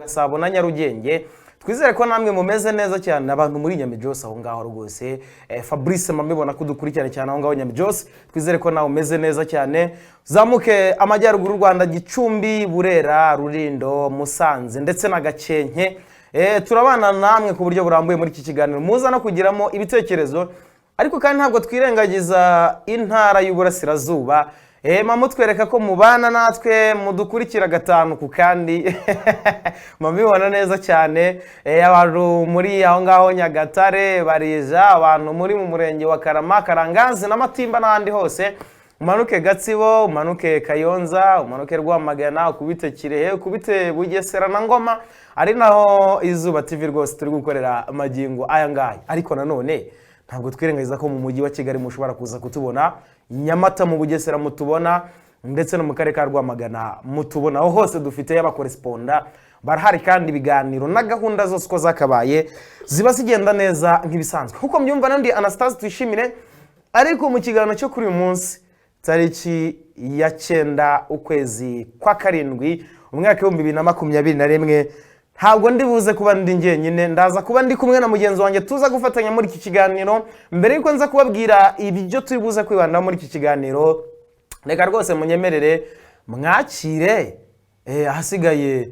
Gasabo na Nyarugenge twizere ko namwe mumeze neza cyane abantu muri Byose aho ngaho rwose Fabrice mamibona kudukurikirana cyane aho ngaho Byose twizere ko nawe umeze neza cyane zamuke amajyaruguru Rwanda Gicumbi Burera Rurindo Musanze ndetse na Gakenke turabana namwe ku buryo burambuye muri iki kiganiro muza no kugiramo ibitekerezo ariko kandi ntabwo twirengagiza intara y'Uburasirazuba mamutwereka ko mubana natwe mudukurikira gatanu ku kandi mabibona neza cyane abantu muri aho ngaho Nyagatare Barija abantu muri mu murenge wa Karama Karangazi n'Amatimba n'andi hose umanuke Gatsibo umanuke Kayonza umanuke Rwamagana ukubite Kirehe ukubite Bugesera na Ngoma ari naho Izuba TV rwose turi gukorera amagingo aya ngaya ariko nanone ntabwo twirengagiza ko mu mujyi wa Kigali mushobora kuza kutubona Nyamata mu Bugesera mutubona ndetse no mu karere ka Rwamagana mutubona aho hose dufite y'abakoresponda barahari kandi ibiganiro na gahunda zose ko zakabaye ziba zigenda neza nk'ibisanzwe kuko mbyumva nandi Anastase twishimire ariko mu kiganiro cyo kuri uyu munsi tariki ya 9 ukwezi kwa karindwi umwaka wa 2021 ntabwo ndi buze kuba ndi ngenyine ndaza kuba ndi kumwe na mugenzi wanjye tuza gufatanya muri iki kiganiro mbere yuko nza kubabwira ibyo turi buze kwibanda muri iki kiganiro reka rwose munyemerere mwakire ahasigaye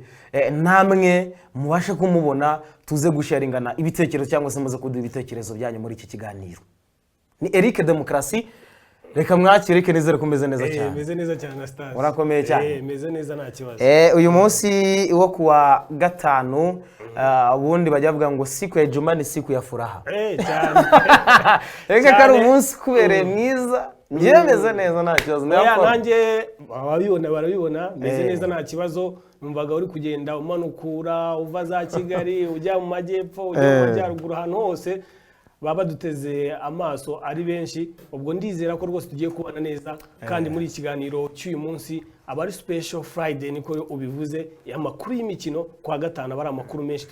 namwe mubashe kumubona tuze gusharingana ibitekerezo cyangwa se muze kuduha ibitekerezo byanyu muri iki kiganiro ni Eric Demokarasi reka mwakire Eric nizere kumeze neza cyane meze neza cyane Anastase urakomeye cyane meze neza nta kibazo uyu munsi wo kuwa gatanu ubundi bajya bavuga ngo siku ya Juma ni siku ya furaha cyane reka kari umunsi kubereye mwiza meze neza nta kibazo nanjye barabibona meze neza nta kibazo numvaga uri kugenda umanukura uva za Kigali ujya mu majyepfo ujya mu majyaruguru ahantu hose baba duteze amaso ari benshi ubwo ndizera ko rwose tugiye kubana neza kandi muri ikiganiro cy'uyu munsi abari special Friday niko ubivuze amakuru y'imikino kwa gatanu bari amakuru menshi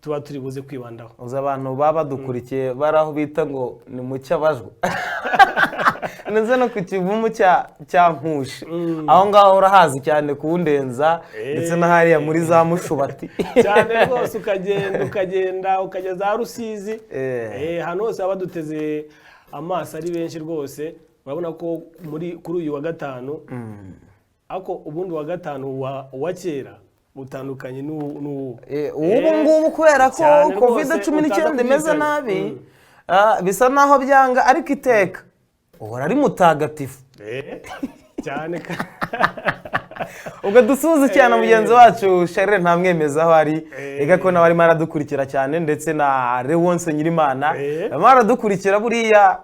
tuba turi buze kwibandaho uza abantu baba dukurikiye baraho bita ngo ni mu cyabajwe neze no ku kivumu cya Nkushi aho ngaho urahazi cyane kuwundenza ndetse na hariya muri za Mushubati cyane rwose ukagenda ukajya za Rusizi hano hose abaduteze amaso ari benshi rwose urabona ko kuri uyu wa gatanu ako ubundi wa gatanu wa kera utandukanye ubu ngubu kubera ko COVID-19 imeze nabi bisa naho byanga ariko iteka uhora ari mutagatifu cyane ubwo dusuze cyane mugenzi wacu Charles ntamwemeza aho ari ega ko nawe arimo aradukurikira cyane ndetse na Rayon Nyirimana baradukurikira buriya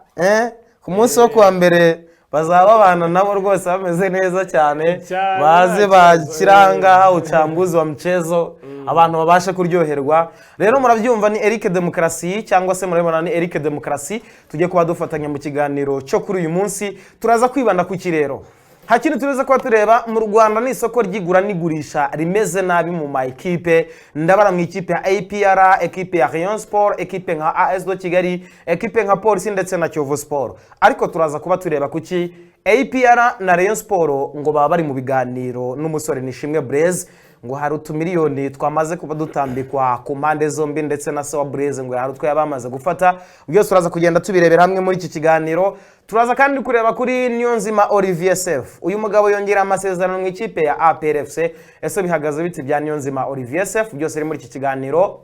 ku munsi wo kuwa mbere bazaba abana nabo rwose bameze neza cyane baze bakiranga uchambuzi wa mchezo abantu babasha kuryoherwa rero murabyumva ni Eric Demokarasi cyangwa se murabona ni Eric Demokarasi tujye kuba dufatanya mu kiganiro cyo kuri uyu munsi turaza kwibanda ku kirero hakini tureza kuba tureba mu Rwanda ni isoko ryigura n'igurisha rimeze nabi mu ma equipe ndabara mu ikipe ya APR equipe ya Rayon Sport equipe nka AS do Kigali equipe nka Police ndetse na Kiyovu Sport ariko turaza kuba tureba kuki APR na Rayon Sport ngo baba bari mu biganiro n'umusore Nishimwe Blaise ngo hari utumiliyoni twamaze kuba dutambikwa ku mpande zombi ndetse na Sawa Blaise ngo hari utwo yabamaze gufata byose turaza kugenda tubirebera hamwe muri iki kiganiro turaza kandi kureba kuri Niyonzima Olivier Sef uyu mugabo yongera amasezerano mu ikipe ya APRFC ese bihagaze biti bya Niyonzima Olivier Sef byose muri iki kiganiro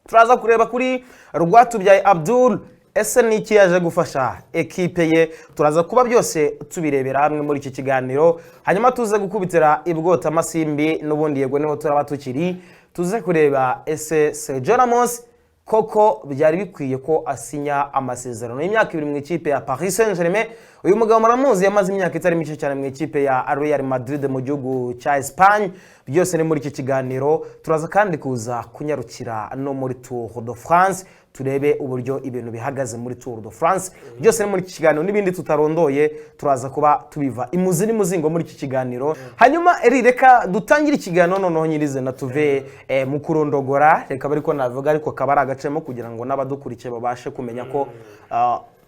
turaza kureba kuri Rwatubyaye Abdul ese niki yaje gufasha ekipe ye turaza kuba byose tubirebera hamwe muri iki kiganiro hanyuma tuze gukubitira ibwota amasimbi n'ubundi yego niho turaba tukiri tuze kureba ese Sergio Ramos koko byari bikwiye ko asinya amasezerano y'imyaka 2 mu ikipe ya Paris Saint-Germain uyu mugabo muramuzi yamaze imyaka itari mike cyane mu ikipe ya Real Madrid mu gihugu cya Espagne byose ni muri iki kiganiro turaza kandi kuza kunyarukira no muri Tour de France turebe uburyo ibintu bihagaze muri Tour de France byose ni muri iki kiganiro n'ibindi tutarondoye turaza kuba tubiva imuzi n'umuzingo muri iki kiganiro hanyuma reka dutangire ikiganiro noneho nyirize na tuve mu kurondogora reka bariko navuga ariko kabara agacemo kugira ngo n'abadukurikiye babashe kumenya ko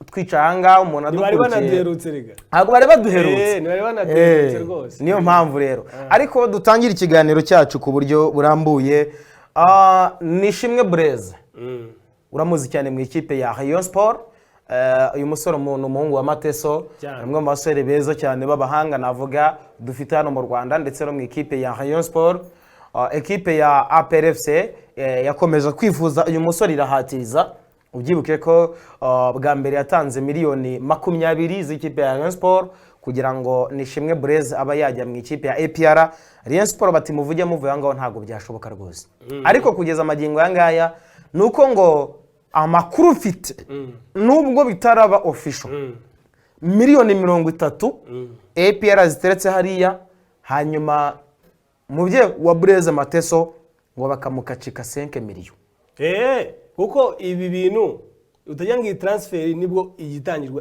twica ahangaha umuntu adukurikiye bari banaduherutse rega ntabwo bari baduherutse bari banaduherutse rwose niyo mpamvu rero ariko dutangira ikiganiro cyacu ku buryo burambuye Nishimwe Blaise uramuzi cyane mu ikipe ya Rayon Sport uyu musore umuhungu wa Mateso umwe mu basore beza cyane b'abahanga navuga dufite hano mu Rwanda ndetse no mu ikipe ya Rayon Sport ekipe ya APRFC yakomeje kwifuza uyu musore irahatiriza ubyibuke ko bwa mbere yatanze miliyoni 20 z'ikipe ya Rayon Sport kugira ngo Nishimwe Blaise aba yajya mu ikipe ya APR Rayon Sport bati muvuge muvuye ngaho ntago byashoboka rwose ariko kugeza amagingo yangaya nuko ngo amakuru ufite nubwo bitaraba official miliyoni 30 APR ziteretse hariya hanyuma mubye wa Blaise Mateso ngo bakamukacika 5 miliyoni kuko ibi bintu utajya ngo transfer nibwo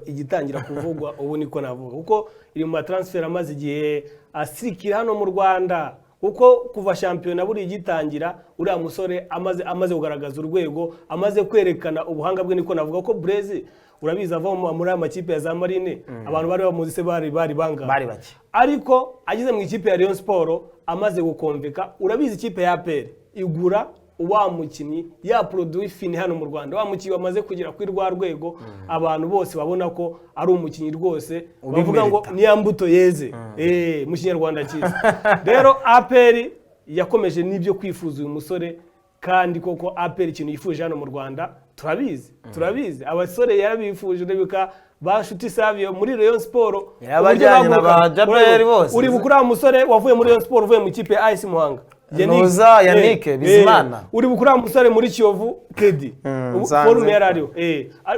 igitangira kuvugwa ubu niko navuga kuko iri mu transfer amaze igihe asirikira hano mu Rwanda kuko kuva shampiyona buri igitangira uriya musore amaze kugaragaza urwego amaze kwerekana ubuhanga bwe niko navuga ko Blaise urabiza ava muri amakipe ya za Marine abantu bari bamuzi se bari banga bari bake ariko agize mu ikipe ya Rayon Sport amaze gukonveka urabiza ikipe ya APR igura wa mukinnyi ya produit fini hano mu Rwanda wa mukinnyi wamaze kugira kuri rwa rwego abantu bose babona ko ari umukinnyi rwose bavuga ngo ni yambuto yeze mu Kinyarwanda cyiza rero APR yakomeje nibyo kwifuza uyu musore kandi koko APR ikintu yifuje hano mu Rwanda turabizi abasore yarabifuje rebika bashuti Savio muri Rayon Sport yabajyanye n'abajaberi bose uri bukura umusore wavuye muri Rayon Sport uvuye mu kipe ya AS Muhanga Noza Yannick Bizimana uri bukura umusore muri Kiyovu Kedi forume yarariyo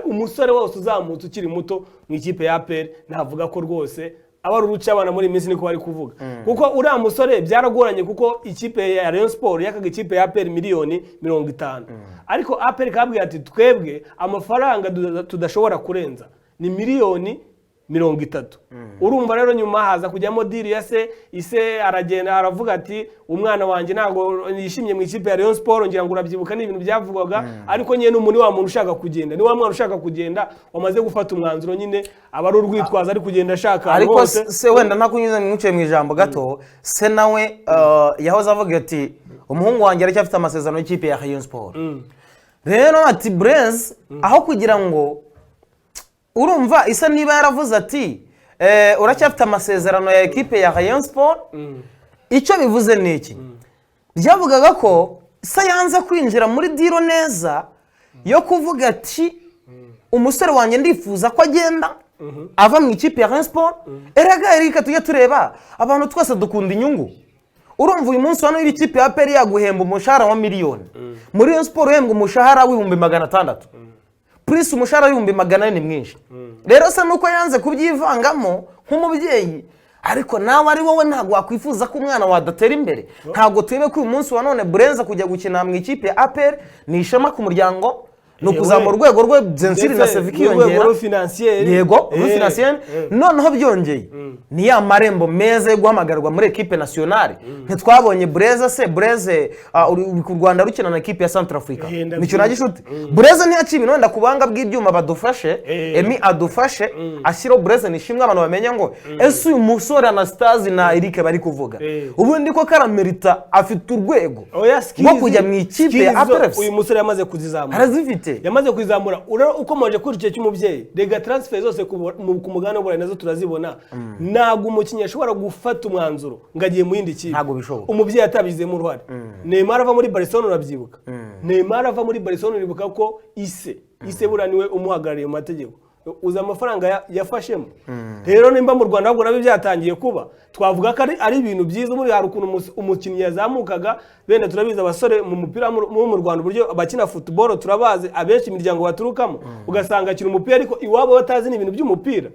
umusore wose uzamutse ukiri muto mu ikipe ya APR navuga ko rwose abari uruca abana muri minsi niko bari kuvuga kuko uriya musore byaragoranye kuko ikipe ya Rayon Sport yakaga ikipe ya APR miliyoni 50 ariko APR kabwiye ati twebwe amafaranga tudashobora kurenza ni miliyoni 30 urumva rero nyuma haza kujyamo diri ya ise aragenda aravuga ati umwana wanjye ntago yishimye mu ikipe ya Rayon Sport ngira ngo urabyibuka ni ibintu byavugwaga ariko nyene umuntu wa muntu ushaka kugenda ni wa mwana ushaka kugenda wamaze gufata umwanzuro nyine abari urwitwaza ari kugenda ashaka ariko se wenda nakunyuze mwuciye mu ijambo gato se nawe yahoze avuga ati umuhungu wanjye aracyafite amasezerano y'ikipe ya Rayon Sport rero ati Blaise aho kugira ngo urumva isa niba yaravuze ati uracyafite amasezerano ya ekipe ya Rayon Sport icyo bivuze niki byavugaga ko isa yanze kwinjira muri diro neza yo kuvuga ati umusore wanjye ndifuza ko agenda ava mu ikipe ya Rayon Sport erega tujye tureba abantu twese dukunda inyungu urumva uyu munsi hano ikipe ya APR yaguhemba umushahara wa miliyoni muri Rayon Sport uhembwa umushahara w'ibihumbi 600 Prince umushahara w'ibihumbi 400 ni mwinshi rero se nuko yanze kubyivangamo nk'umubyeyi ariko nawe ari wowe ntago wakwifuza ko umwana wadatera imbere ntago twebe ko uyu munsi wa none Blaise kujya gukina mu ikipe ya APR ni ishema ku muryango no kuzamura urwego rwe Zensiri na Seviki yongera yego financier noneho byongeye ni ya marembo meze guhamagarwa muri equipe nationale ntitwabonye Blaise uri ku Rwanda rukina na equipe ya Centrafrica nicyo nagishuti Blaise ntiyaciye nonda kubanga bw'ibyuma badufashe Emi adufashe ashyiro Blaise nishimwe abantu bamenye ngo ese uyu musore Anastase na Eric bari kuvuga ubundi ko karamerita afite urwego rwo kujya mu ikipe ya APRFC uyu musore yamaze kuzizamura arazifite yamaze kwizamura ukomeje kuri icyo cy'umubyeyi rega transfer zose ku mugana w'uburayi nazo turazibona ntago umukinnyi ashobora gufata umwanzuro ngagiye mu yindi kipe umubyeyi atabizemo uruhare Neymar ava muri Barcelona urabyibuka Neymar ava muri Barcelona uribuka ko ise buraniwe umuhagarariye mu mategeko uza amafaranga yafashemo rero nimba mu Rwanda ahubwo nabyo byatangiye kuba twavuga ko ari ibintu byiza muri hari ukuntu umukinnyi yazamukaga bene turabiza abasore mu mupira mu Rwanda uburyo bakina football turabazi abenshi imiryango baturukamo ugasanga akina umupira ariko iwabo batazi n'ibintu by'umupira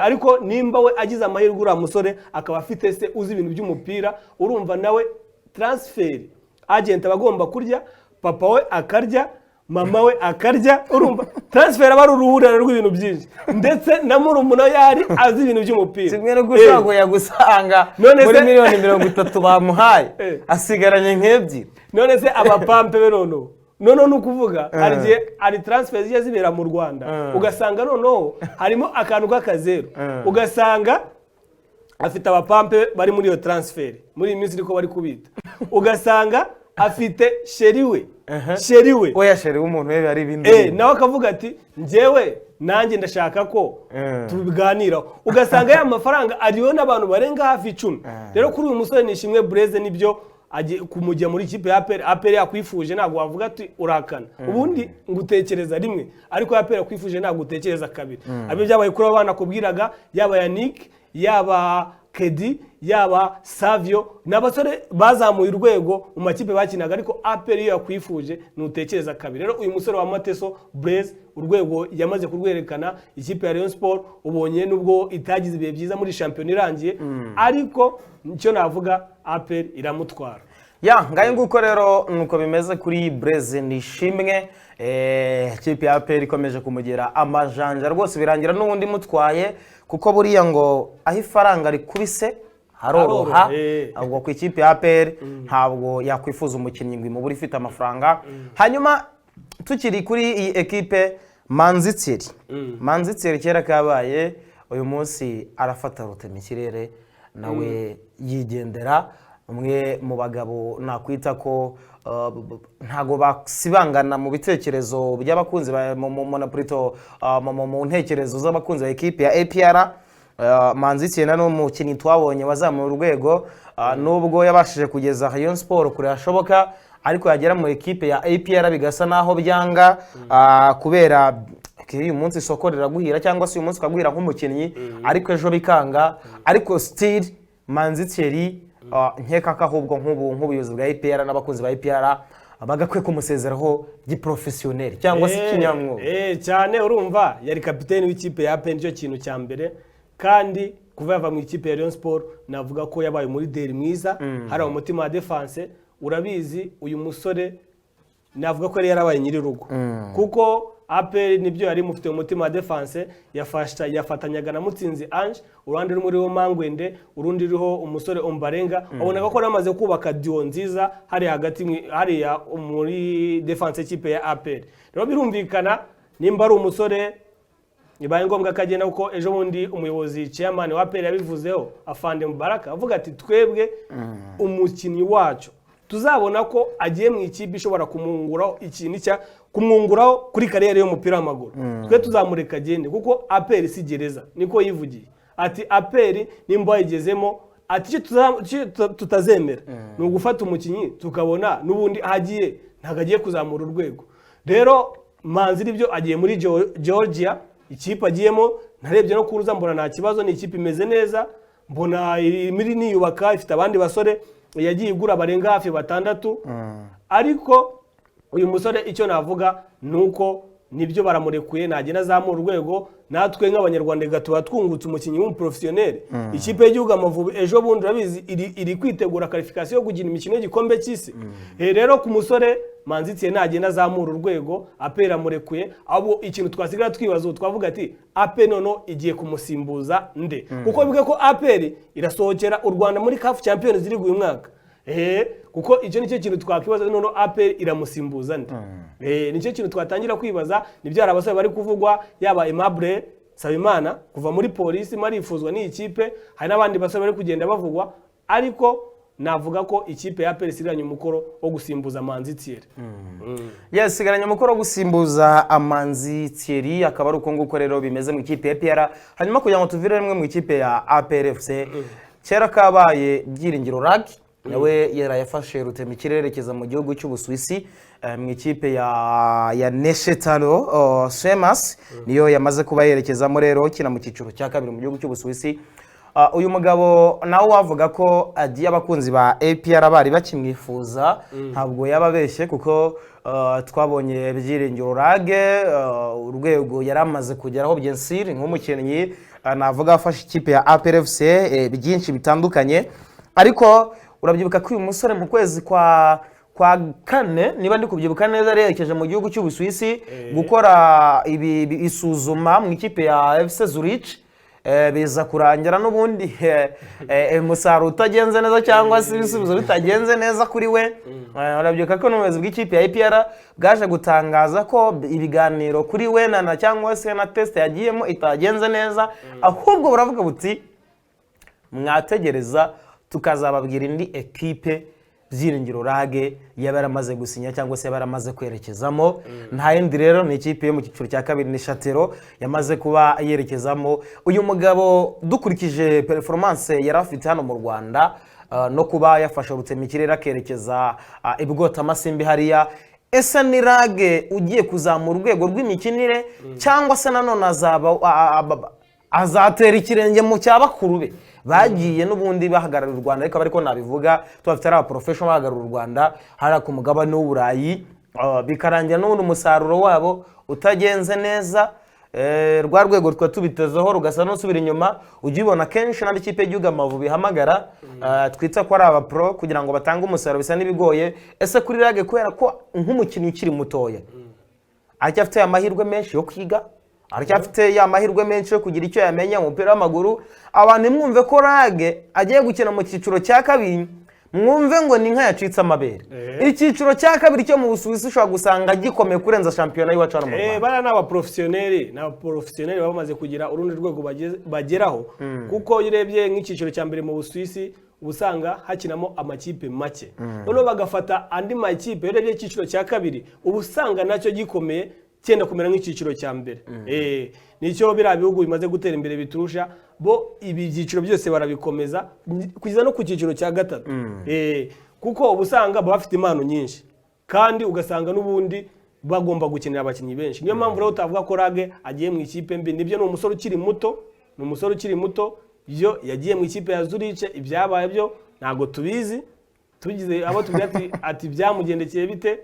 ariko nimba we agize amahirwe uriya musore akaba afite se uzi ibintu by'umupira urumva nawe transfer agent abagomba kurya papa we akarya mama we akarya urumva transfer aba ari uruhurira rw'ibintu byinshi ndetse na murumuna yari azi ibintu by'umupira kimwe no gushaka yagusanga muri miliyoni 30 bamuhaye asigaranye nk'ebyiri none se abapampe be nono noneho ni ukuvuga hari transfer zigiye zibera mu Rwanda ugasanga noneho harimo akantu k'akazeru ugasanga afite abapampe bari muri iyo transfer muri iyi minsi ariko bari kubita ugasanga afite sheriwe oya sheriwe umuntu we ari ibindi nawe akavuga ati njyewe nanjye ndashaka ko tubiganiraho ugasanga ya mafaranga ariyo n'abantu barenga hafi 10 rero kuri uyu musore nishimwe Blaise nibyo kumujya muri ikipe ya APR yakwifuje ntabwo wavuga ati urakana ubundi ngutekereza rimwe ariko APR yakwifuje ntabwo utekereza kabiri abyo byabaye kuri abana kubwiraga yaba Yannick yaba Kedi yaba Savio n'abasore bazamuye urwego mu makipe bakinaga ariko APR yo yakwifuje nutekereza kabiri rero uyu musore wa Mateso Blaise urwego yamaze kurwerekana ikipe ya Rayon Sport ubonye nubwo itagize ibihe byiza muri championnat irangiye ariko nicyo navuga APR iramutwara ngaye nguko rero nuko bimeze kuri Blaise Nishimwe ikipe ya APR ikomeje kumugera amajanja rwose birangira n'ubundi mutwaye kuko buriya ngo aho ifaranga rikubise haroroha ahubwo ku ikipe ya APR ntabwo yakwifuza umukinnyi ngo imubure ifite amafaranga hanyuma tukiri kuri iyi ekipe Manzi Thierry kera kabaye uyu munsi arafata rutema ikirere nawe yigendera umwe mu bagabo nakwita ko ntago basibangana mu bitekerezo by'abakunzi mu ntekerezo z'abakunzi ba ekipe ya APR Manzi Thierry n'umukinnyi twabonye wazamuye urwego nubwo yabashije kugeza Rayon Sport kure hashoboka ariko yagera mu ekipe ya APR bigasa naho byanga kubera uyu munsi isoko riraguhira cyangwa se uyu munsi ukaguhira nk'umukinnyi ariko ejo bikanga ariko still Manzi Thierry nkeka ko ahubwo nk'ubuyobozi bwa APR n'abakunzi ba APR bagakwiye kumusezeraho giprofessionnel cyangwa se kinyamwo cyane urumva yari kapiteni w'ikipe ya APR nicyo kintu cya mbere kandi kuva yava mu ikipe ya Rayon Sport navuga ko yabaye muri deri mwiza hari umutima wa defense urabizi uyu musore navuga ko yarabaye nyiri rugo kuko APR nibyo yari mufite umutima wa defense yafatanyaga na Mutsinzi Ange urundi rumuriho Mangwende urundi riho umusore Ombarenga aboneka ko namaze kubaka duo nziza hari hagati hari ya muri defense ikipe ya APR rero birumvikana nimba ari umusore nibaye ngombwa kagenda uko ejo bundi umuyobozi chairman wa APR yabivuzeho afande Mubaraka avuga ati twebwe umukinnyi wacu tuzabona ko agiye mu ikipe ishobora kumwunguraho ikintu kumwunguraho kuri kariyeri y'umupira w'amaguru twe tuzamureka agende kuko APR si gereza niko yivugiye ati APR nimba yigezemo ati tutazemera ni ugufata umukinnyi tukabona nubundi agiye ntagagiye kuzamura urwego rero Manzi nibyo agiye muri Georgia ikipe agiyemo narebye no kuruza mbona nta kibazo ni ikipe imeze neza mbona muri niyubaka ifite abandi basore yagiye igura barenga hafi 6 ariko uyu musore icyo navuga nuko nibyo baramurekuye nagenda azamura urwego natwe nk'abanyarwanda gatuba twungutse umukinnyi w'umuprofessionnel ikipe y'igihugu Amavubi ejo bundi urabizi iri kwitegura qualification yo gukina imikino y'igikombe cy'isi rero ku musore Manzi Thierry nagenda azamura urwego APR amurekuye abo ikintu twasigara twibaza twavuga ati APR nono igiye kumusimbuza nde kuko bivuga ko APR irasohokera u Rwanda muri CAF Champions League uyu mwaka kuko icyo nicyo kintu twakwibaza nono APR iramusimbuza nde nicyo kintu twatangira kwibaza nibyo abasore bari kuvugwa yaba Aimable Sabimana kuva muri polisi marifuzwa ni ikipe hari n'abandi basore bari kugenda bavugwa ariko navuga ko ikipe ya APR isigaranye umukoro wo gusimbuza Manzi Thierry yes isigaranye umukoro wo gusimbuza Manzi Thierry akaba ari uko nguko rero bimeze mu ikipe ya APR hanyuma kugira ngo tuvire rimwe mu ikipe ya APR FC kera kabaye byiringiro rag nawe yarayafashe rutema ikirerekeza mu gihugu cy'Ubusuwisi mu ikipe ya Neshetalo Semas niyo yamaze kuba yerekezamo rero kina mu cyiciro cya kabiri mu gihugu cy'Ubusuwisi uyu mugabo nawe wavuga ko agiye abakunzi ba APR bari bakimwifuza ntabwo yababeshye kuko twabonye byiringiro rage urwego yaramaze kugeraho byensiri nk'umukinnyi navuga afashe ikipe ya APR FC byinshi bitandukanye ariko urabyibuka ko uyu musore mu kwezi kwa kane niba ndi kubyibuka neza yerekeje mu gihugu cy'Ubusuwisi gukora isuzuma mu ikipe ya FC Zurich biza kurangira n'ubundi umusaruro utagenze neza cyangwa se ibisubizo bitagenze neza kuri we. Urabyibuka ko n'ubuyobozi bw'ikipe ya APR bwaje gutangaza ko ibiganiro kuri we na cyangwa se na test yagiyemo itagenze neza, ahubwo buravuga buti mwategereza tukazababwira indi ekipe Byiringiro Rage yabaramaze gusinya cyangwa se yabaramaze kwerekezamo. Nta yindi rero ni ikipe yo mu cyiciro cya kabiri ni Shatero yamaze kuba yerekezamo. Uyu mugabo dukurikije performance yarafite hano mu Rwanda no kuba yafasha rutemikirera kerekeza ibwota amasimbi hariya, ese ni Rage ugiye kuzamura urwego rw'imikinire cyangwa se nanone azatera ikirenge mu cyabakuru be bagiye n'ubundi bahagarara u Rwanda, ariko bariko nabivuga tubafite ari professional bahagarara u Rwanda hari ku mugabane w'Uburayi, bikarangira n'ubundi umusaruro wabo utagenze neza. Rwa rwego twa tubitezeho rugasa no subira inyuma. Ujibona kenshi n'andi kipe y'igihugu Amavubi hamagara twita ko ari aba pro kugira ngo batange umusaruro bisa nibigoye. Ese kuri Rage kubera ko nk'umukinnyi ukiri mutoya aracyafite amahirwe menshi yo kwiga, aracyafite ya mahirwe menshi yo kugira icyo yamenya mu mupira w'amaguru, abantu mwumve ko Rage agiye gukina mu cyiciro cya kabiri mwumve ngo ni nka yacitse amabere. Icyiciro cya kabiri cyo mu Busuwisi ushobora gusanga gikomeye kurenza shampiyona y'iwacu hano mu Rwanda. Bana n'abaprofessionnel bamaze kugira urundi rwego bageraho, kuko urebye nk'icyiciro cya mbere mu Busuwisi ubusanga hakinamo amakipe make, noneho bagafata andi makipe urebye icyiciro cya kabiri ubusanga nacyo gikomeye cyenda kumera nk'icyiciro cya mbere. Nicyo biriya bihugu bimaze gutera imbere biturusha bo ibi byiciro byose barabikomeza kugeza no ku cyiciro cya gatatu. Kuko ubusanga bafite impano nyinshi kandi ugasanga n'ubundi bagomba gukenera abakinnyi benshi. Niyo mpamvu rero utavuga ko Rage agiye mu ikipe mbi, nibyo ni umusore ukiri muto, iyo yagiye mu ikipe ya Zurich ibyabaye byo ntago tubizi, tugize abo tugira ati byamugendekeye bite,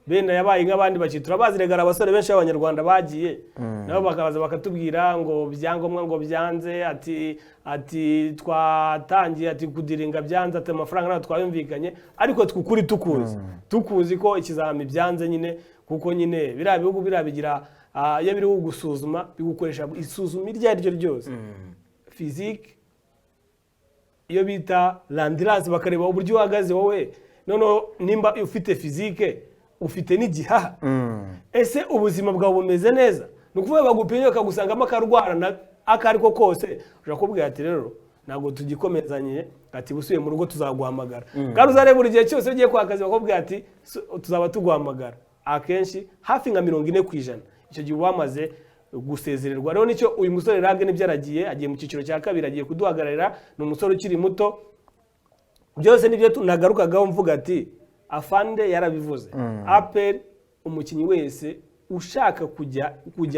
benda yabaye nk'abandi baki turabazi. Regara abasore benshi b'Abanyarwanda bagiye nabo bakabaza bakatubwira ngo byangombwa ngo byanze, ati twatangiye ati kudiringa byanze, ati amafaranga ntabwo twayumvikanye, ariko twukuri tukuzi ko ikizami byanze nyine, kuko nyine biriya bihugu birabigira iyo biri gusuzuma bigukoresha isuzuma iryo ari ryo ryose physique, iyo bita landilance, bakareba uburyo uhagaze wowe, noneho nimba ufite physique ufite n'igihaha, ese ubuzima bwawe bumeze neza, nukuvuga bagupimye bakagusangamo akarwara akariko kose, urakubwira ati rero ntabwo tugikomezanye, ati busuye mu rugo tuzaguhamagara. Kandi uzareba buri gihe cyose ugiye kwa kazi bakubwira ati tuzaba tuguhamagara, akenshi hafi nka 40% icyo gihe wamaze gusezererwa. Rero nicyo uyu musore Rage nibyo agiye mu cyiciro cya kabiri, agiye kuduhagararira. Ni umusore ukiri muto, byose nibyo tunagarukagaho mvuga ati afande yarabivuze. Apel umukinnyi wese ushaka kujya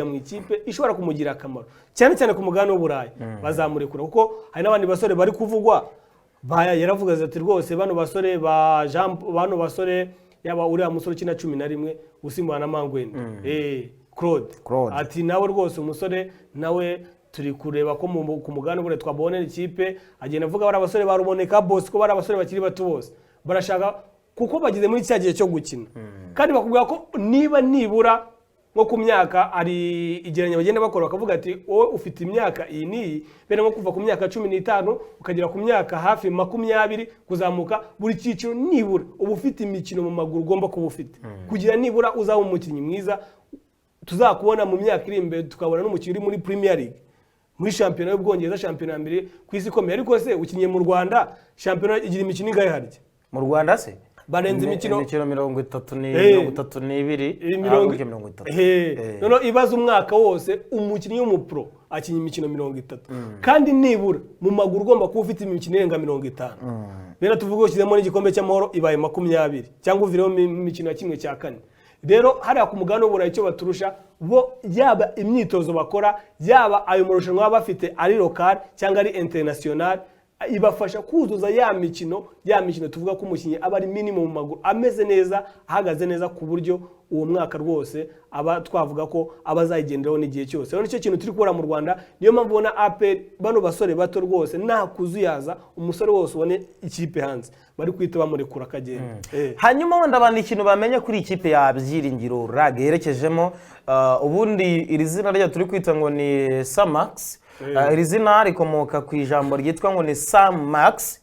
mu ikipe ishobora kumugira akamaro, cyane cyane ku mugabane w'Uburayi bazamurekura, kuko hari n'abandi basore bari kuvugwa yaravuga ati rwose bano basore yaba uriya musore ukina 11 usimbana na Mangwende Claude ati nawe rwose umusore nawe turi kureba ko ku mugabane w'Uburayi twabonera ikipe. Agenda avuga bari abasore baruboneka bose ko bari abasore bakiri bato bose barashaka, kuko bagize muri cya gihe cyo gukina. Kandi bakubwira ko nibura nko ku myaka ari igeranya bagenda bakora, bakavuga ati wowe ufite imyaka iyi niyi, bene nko kuva ku myaka 15 ukagera ku myaka hafi 20 kuzamuka, buri cyiciro nibura uba ufite imikino mu maguru ugomba kuba ufite, kugira nibura uzaba umukinnyi mwiza tuzakubona mu myaka iri imbere, tukabona n'umukinnyi uri muri Premier League, muri shampiyona y'Ubwongereza, shampiyona ya mbere ku isi ikomeye. Ariko se ukinye mu Rwanda shampiyona igira imikino ingahe harya mu Rwanda? Se barenze imikino 32 noneho ibaza umwaka wose umukinnyi w'umupro akinya imikino 30, kandi nibura mu maguru ugomba kuba ufite imikino irenga 50. Rero tuvuga ushyizemo n'igikombe cy'amahoro ibaye 20 cyangwa uvireho imikino ya kimwe cya kane. Rero hariya ku mugabane w'Uburayi icyo baturusha bo, yaba imyitozo bakora, yaba ayo marushanwa baba bafite ari local cyangwa ari international, ibafasha kuzuza ya mikino tuvuga ko umukinnyi aba ari minimum mu maguru ameze neza, ahagaze neza, ku buryo uwo mwaka rwose aba twavuga ko abazayigenderaho n'igihe cyose. Rero nicyo kintu turi kubona mu Rwanda. Niyo mpamvu ubona Apel bano basore bato rwose nta kuzuyaza, umusore wose ubone ikipe hanze bari kwita bamurekura akagenda. Hanyuma wenda abantu ikintu bamenye kuri ikipe ya Byiringiro Rage yerekejemo, ubundi iri zina rya turi kwita ngo ni Samax, iri zina rikomoka ku ijambo ryitwa ngo ni Sam Max,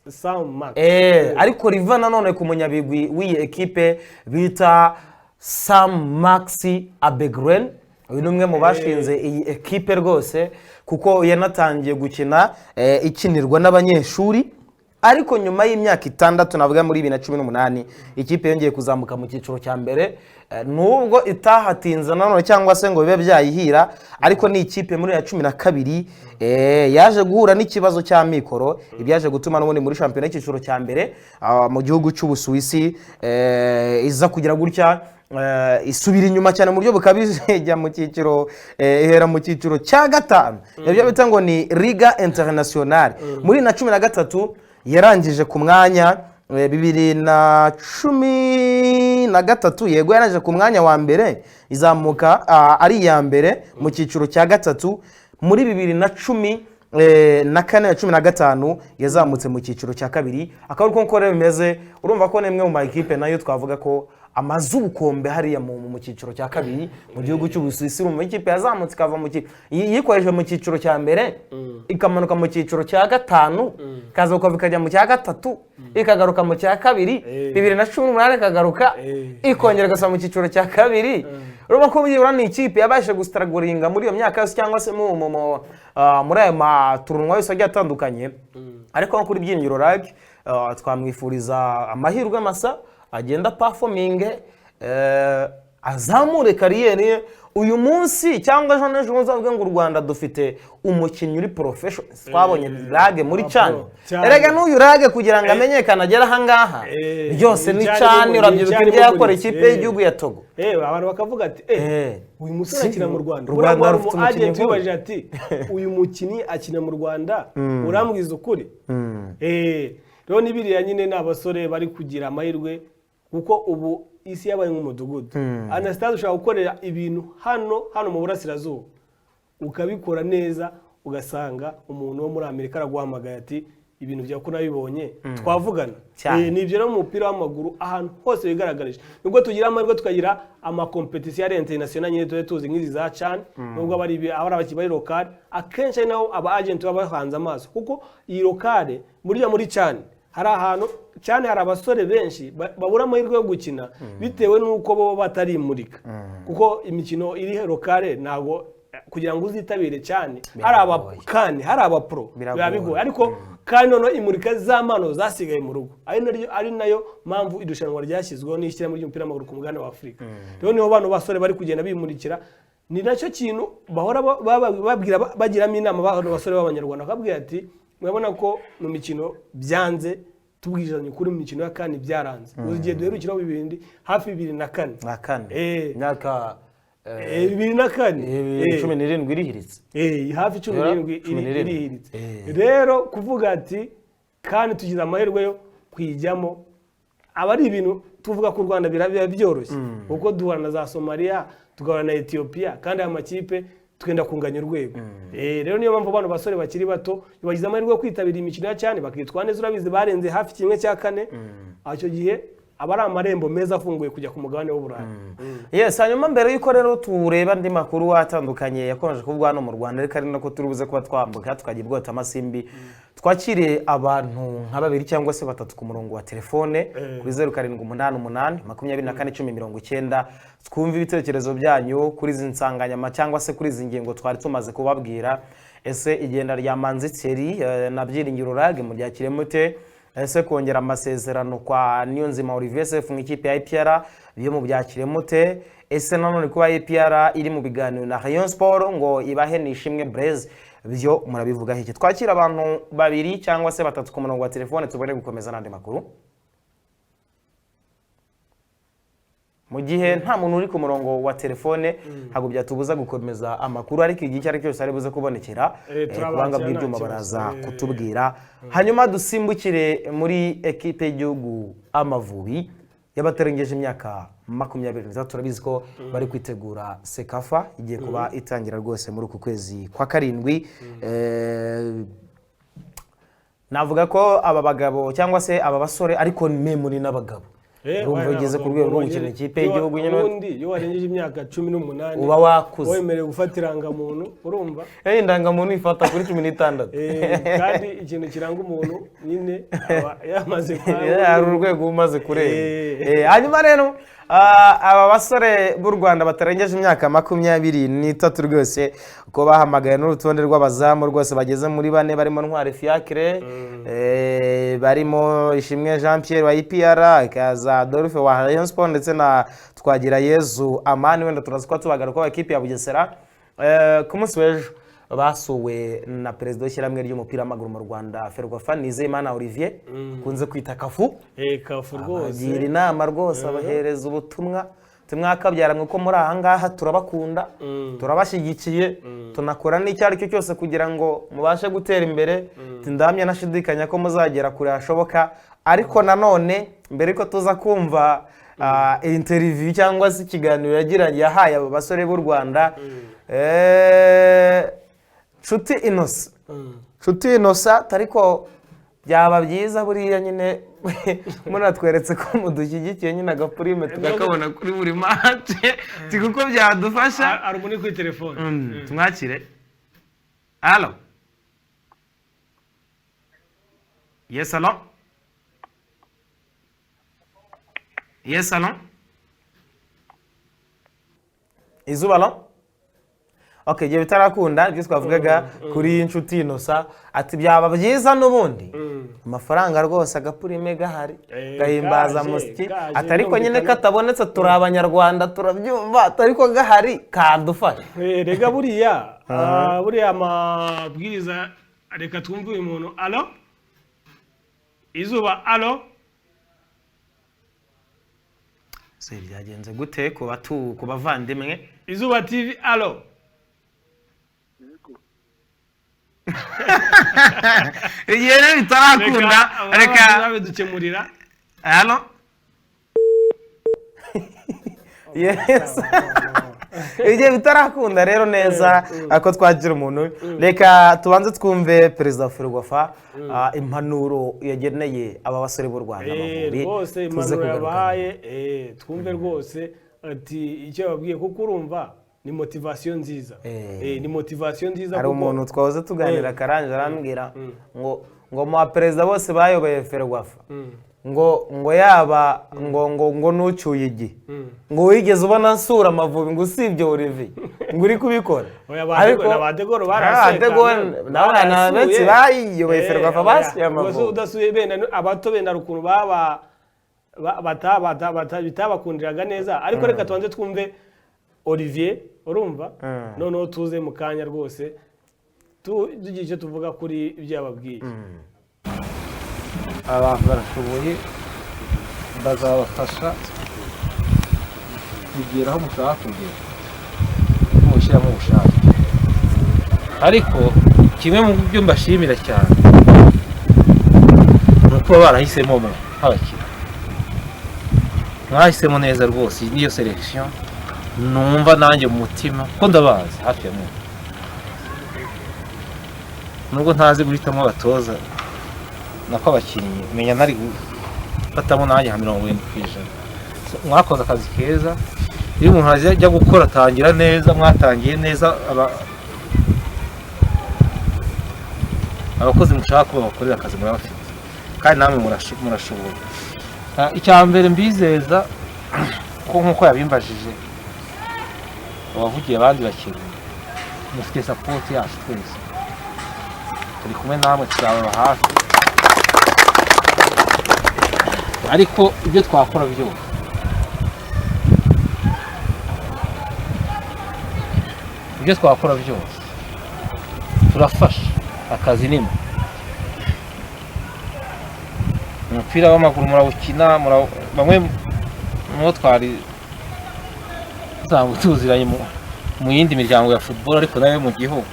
ariko riva nanone ku munyabigwi w'iyi ekipe bita Sam Max Abegren. Uyu ni umwe mu bashinze iyi ekipe rwose, kuko yanatangiye gukina ikinirwa n'abanyeshuri, ariko nyuma y'imyaka 6 navuga muri 2018 ikipe yongeye kuzamuka mu cyiciro cya mbere, nubwo itahatinza nanone cyangwa se ngo bibe byayihira, ariko ni ikipe muri ya 12 yaje guhura n'ikibazo cya mikoro, ibyaje gutuma n'ubundi muri shampiyona y'icyiciro cya mbere mu gihugu cy'Ubusuwisi iza kugira gutya isubira inyuma cyane mu buryo bukabije, ijya mu cyiciro ihera mu cyiciro cya 5, ibyo bita ngo ni Liga Internationale. Muri na 13 yarangije ku mwanya 2013, yego yarangije ku mwanya wa mbere, izamuka ari ya mbere mu cyiciro cya 3. Muri 2014 na 2015 yazamutse mu cyiciro cya 2. akaba uko nkore bimeze, urumva ko nemwe mu ma equipe nayo twavuga ko amazubukombe hariya mu cyiciro cya 2 mu gihugu cy'Ubusuwisi. Mu ikipe yazamutse ikava mu yikoresha mu cyiciro cya mbere, ikamanuka mu cyiciro cya 5, kaza bikajya mu cya 3, ikagaruka mu cya 2, 2018 kagaruka ikongera gasa mu cyiciro cya 2. Urumva ko biyura ni ikipe yabashe gustragoringa muri iyo myaka yose, cyangwa se muri ayo maturunwa yose agiye atandukanye. Ariko kuri Byiringiro Rag twamwifuriza amahirwe masa, agenda performing, azamure kariyeri uyu munsi, cyangwa ejo n'ejo uzavuga ngo u Rwanda dufite umukinnyi uri professional. Twabonye Rag muri cyane, erega n'uyu Rag kugira ngo amenyekane agera aha ngaha byose ni cyane. Urabyibuka ibyo yakora ikipe y'igihugu ya Togo, abantu bakavuga ati uyu musore akina mu Rwanda. Urabona mu agent wibaje ati uyu mukinnyi akina mu Rwanda, urambwiza ukuri. Rero nibiriya nyine n'abasore bari kugira amahirwe, kuko ubu isi yabaye nk'umudugudu. Anastase ushaka gukorera ibintu hano mu burasirazuba, ukabikora neza, ugasanga umuntu wo muri Amerika araguhamagaye ati ibintu bya ko nabibonye twavugana. Ni ibyo no mu mupira w'amaguru ahantu hose bigaragarije. Nubwo tugira amahirwe tukagira ama competition international nyine tuzi nk'izi za CHAN, nubwo abari abakinnyi local, akenshi naho aba agent baba bahanze amaso, kuko iyi local muri CHAN hari ahantu cyane hari abasore benshi babura amahirwe yo gukina bitewe nuko bo batarimurika, kuko imikino iri lokale ntago kugira ngo uzitabire cyane hari abakane hari abapro bibabigoye, ariko kandi none imurika z'amano zasigaye mu rugo, ari nayo mpamvu idushanwa ryashyizweho n'ishyira muri umupira w'amaguru ku mugabane wa Afurika. Rero niho bano basore bari kugenda bimurikira, ni nacyo kintu bahora babwira bagiramo inama bano basore b'Abanyarwanda, bakabwira ati murabona ko mu mikino byanze, tubwijanye kuri mu mikino ya kane byaranze. Ugiye duherukiraho 2004 myaka 2004 irihiritse, hafi 17 irihiritse. Rero kuvuga ati kandi tugize amahirwe yo kwijyamo, abari ibintu tuvuga ku Rwanda biba byoroshye, kuko duhura na za Somalia, tugahura na Ethiopia, kandi aya makipe twenda kunganya urwego. Rero niyo mpamvu abantu basore bakiri bato bagize amahirwe yo kwitabira imikino ya cyane, bakitwa neza. Urabizi barenze hafi kimwe cya 4, icyo gihe abari amarembo meza afunguye kujya ku mugabane w'Uburayi. Yes, hanyuma mbere yuko rero tureba andi makuru atandukanye yakomeje kuvugwa hano mu Rwanda, ariko ari nako turubuze kuba twambuka tukajya ibwota amasimbi, twakire abantu nka 2 cyangwa se 3 ku murongo wa telefone kuri 0788 24 twumva ibitekerezo byanyu kuri izi nsanganyama cyangwa se kuri izi ngingo twari tumaze kubabwira. Ese igenda rya Manzitseri na Byiringiro Rag mu ryakire mute? Ese kongera amasezerano kwa Niyonzima Olivier Sefu nk'ikipe ya IPR biyo mu byakire mute? Ese nanone kuba IPR iri mu biganiro na Rayon Sport ngo ibahe nishimwe Blaise, byo murabivuga hiki? Twakira abantu 2 cyangwa se 3 ku murongo wa telefone tubone gukomeza nandi makuru. Mu gihe nta muntu uri ku murongo wa telefone ntabwo byatubuza gukomeza amakuru, ariko igihe cyari cyose ari buze kubonekera kubanga bw'ibyuma baraza kutubwira. Hanyuma dusimbukire muri ekipe y'igihugu Amavubi y'abatarengeje imyaka 23. Turabizi ko bari kwitegura CECAFA igiye kuba itangira rwose muri uku kwezi kwa 7. Navuga ko aba bagabo cyangwa se aba basore, ariko memuri n'abagabo urumva ugeze ku rwego rwo gukina ikipe y'igihugu nyine ubundi iyo warengeje imyaka 18 uba wakuze wemerewe gufata irangamuntu urumva indangamuntu ifata kuri 16 kandi ikintu kiranga umuntu nyine yamaze hari urwego umaze kurenga hanyuma rero aba basore b'u Rwanda batarengeje imyaka 23 rwose uko bahamagaye n'urutonde rw'abazamu rwose bageze muri 4 barimo Ntwari Fiacre barimo Ishimwe Jean Pierre wa IPR kaza Adolphe wa Rayon Sport ndetse na Twagirayezu Amani wenda turaziko tubagaruka wa equipe ya Bugesera ku munsi w'ejo basuwe na perezida w'ishyirahamwe ry'umupira w'amaguru mu Rwanda FERWAFA Nizeyimana Olivier kunze kwita kafu kafu rwose agira inama rwose abahereza ubutumwa tumwakabyaramwe uko muri ahangaha turabakunda turabashyigikiye tunakora n'icyari cyo cyose kugira ngo mubashe gutera imbere tindamye nashidikanya ko muzagera kure hashoboka ariko nanone mbere ko tuza kumva interview cyangwa se ikiganiro yagiranye yahaye aba basore b'u Rwanda Nshuti Innocent ariko byaba byiza buriya nyine munatweretse ko mudushyigikiye nyine agapurime tugakabona kuri buri match kuko byadufasha arumuni kuri telefone tumwakire allo yes allo izuba allo okay je bitarakunda ibyo twavugaga kuri Nshuti Innocent ati byaba byiza n'ubundi amafaranga rwose agapurime gahari gahimbaza musiki atariko nyine katabonetse turi abanyarwanda turabyumva atariko gahari kadufasha rega buriya amabwiriza reka twumve uyu muntu allo izuba allo se byagenze gute ku bavandimwe Izuba TV allo Igihe bitarakunda reka bidukemurira allo yes igihe bitarakunda rero neza ako twagira umuntu reka tubanze twumve perezida wa FERWAFA impanuro yageneye aba basore b'u Rwanda Amavubi rwose impanuro yabaye twumve rwose ati icyo babwiye kuko urumva ni motivation nziza ni motivation nziza hari umuntu twahoze tuganira karanje arambwira ngo mu perezida bose bayoboye FERWAFA ngo yaba ngo nucyuye igihe ngo wigeze ubona nsura Amavubi ngo usibye Olivier ngo uri kubikora ariko abadegoro baraseka n'abana benshi bayoboye FERWAFA basi Amavubi udasuye bene abato bene rukuntu baba bitabakundiraga neza ariko reka tubanze twumve Olivier urumva noneho tuze mu kanya rwose tugiye icyo tuvuga kuri ibyo yababwiye abantu barashoboye bazabafasha kugera aho mushaka kugera mushyiramo ubushake ariko kimwe mu byo mbashimira cyane ni ukuba barahisemo nk'abakinnyi mwahisemo neza rwose niyo selection numva nanjye mu mutima ko ndabazi hafi ya mwe nubwo ntazi guhitamo abatoza nako abakinnyi menya nari gufatamo nanjye nka 70%. Mwakoze akazi keza iyo umuntu ajya gukora atangira neza mwatangiye neza abakozi mushaka ko bakorera akazi muri bafite kandi namwe murashoboye icya mbere mbizeza ko nkuko yabimbajije abavugiye abandi bakinnyi mufite support yacu twese turi kumwe namwe tuzababa hafi ariko ibyo twakora byose turafasha akazi nimo umupira w'amaguru murawukina bamwe mu twari tuziranye mu yindi miryango ya football ariko nayo mu gihugu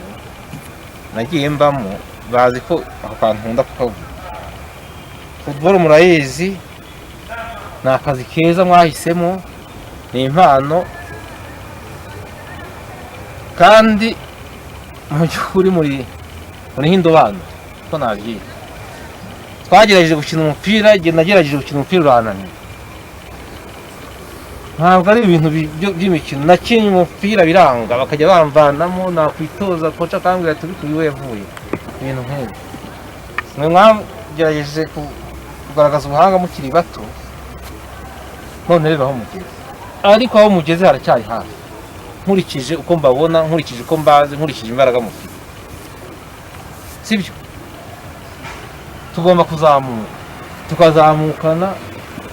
nagiye mbamo bazi ko ako kantu nkunda kukavuga football murayizi ni akazi keza mwahisemo ni impano kandi mu by'ukuri muri nk'indobano ko nabyita twagerageje gukina umupira nagerageje gukina umupira urananiye ntabwo ari ibintu by'imikino nakinnye umupira biranga bakajya bamvanamo nakwitoza koca akambwira turi kuri we yavuye ibintu nk'ibyo mwe mwagerageje kugaragaza ubuhanga mukiri bato none rero aho mugeze ariko aho mugeze haracyari hafi nkurikije uko mbabona nkurikije uko mbazi nkurikije imbaraga mufite sibyo tugomba kuzamuka tukazamukana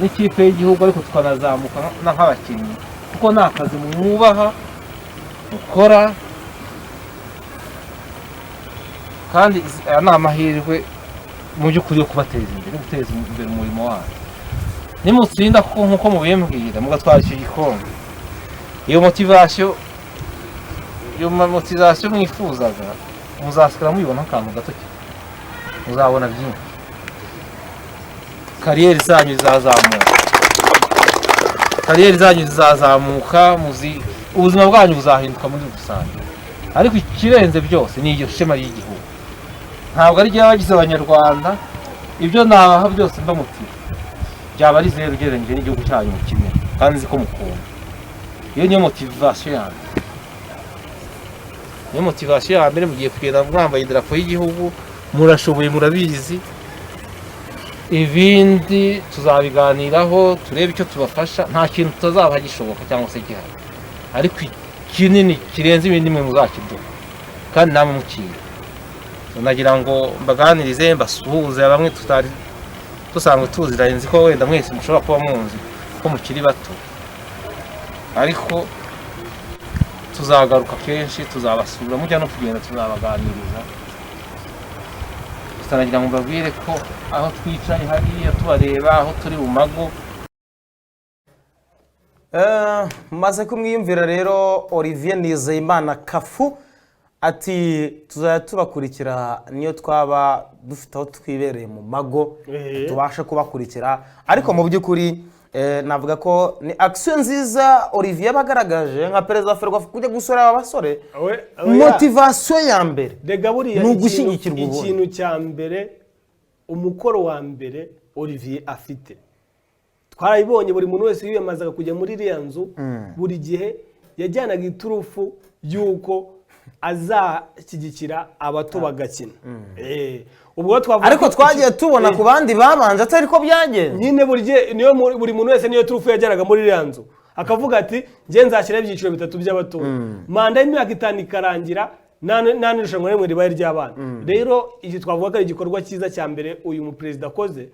n'ikipe y'igihugu ariko tukanazamuka nk'abakinnyi kuko ni akazi mwubaha mukora kandi aya ni amahirwe mu by'ukuri yo kubateza imbere guteza imbere umurimo wanyu nimutsinda nk'uko mubimbwira mugatwara icyo gikombe iyo motivasiyo mwifuzaga muzasigara mubibona akantu gato cyane muzabona byinshi kariyeri zanyu zizazamuka ubuzima bwanyu buzahinduka muri rusange ariko ikirenze byose ni iryo shema ry'igihugu ntabwo ari ry'abagize abanyarwanda ibyo nabaha byose mbamutira byaba ari zeru ugereranyije n'igihugu cyanyu mukeneye kandi nzi ko mukunda iyo niyo motivasiyo yanjye niyo motivasiyo ya mbere mugiye kugenda mwambaye idarapo y'igihugu murashoboye murabizi ibindi tuzabiganiraho turebe icyo tubafasha nta kintu tutazabaha gishoboka cyangwa se gihari ariko kinini kirenze ibindi mwe muzakiduha kandi namwe mukira nagira ngo mbaganirize mbasuhuze bamwe tutari dusanzwe tuziranye nzi ko wenda mwese mushobora kuba munzi ko mukiri bato ariko tuzagaruka kenshi tuzabasura mujya no kugenda tuzabaganiriza nagira ngo mbabwire ko aho twicaye hariya tubareba aho turi mu mago maze kumwiyumvira rero Olivier Nizeyimana Kafu ati tuzajya tubakurikira niyo twaba dufite aho twibereye mu mago tubasha kubakurikira ariko mu by'ukuri navuga ko ni action nziza Olivier bagaragaje nka perezida wa FERWAFA kujya gusura aba basore motivation ya mbere ni ugushyigikirwa ikintu cya mbere umukoro wa mbere Olivier afite twarayibonye buri muntu wese yiyamazaga kujya muri iriya nzu buri gihe yajyanaga iturufu y'uko azashyigikira abato bagakina ariko twagiye tubona ku bandi babanje atari ko byagenze nyine buri muntu wese niyo turufu yajyanaga muri iriya nzu akavuga ati njye nzashyiraho ibyiciro 3 by'abato manda y'imyaka 5 ikarangira nta n'irushanwa rimwe ribaye ry'abana rero iki twavuga ko ari igikorwa cyiza cya mbere uyu muperezida akoze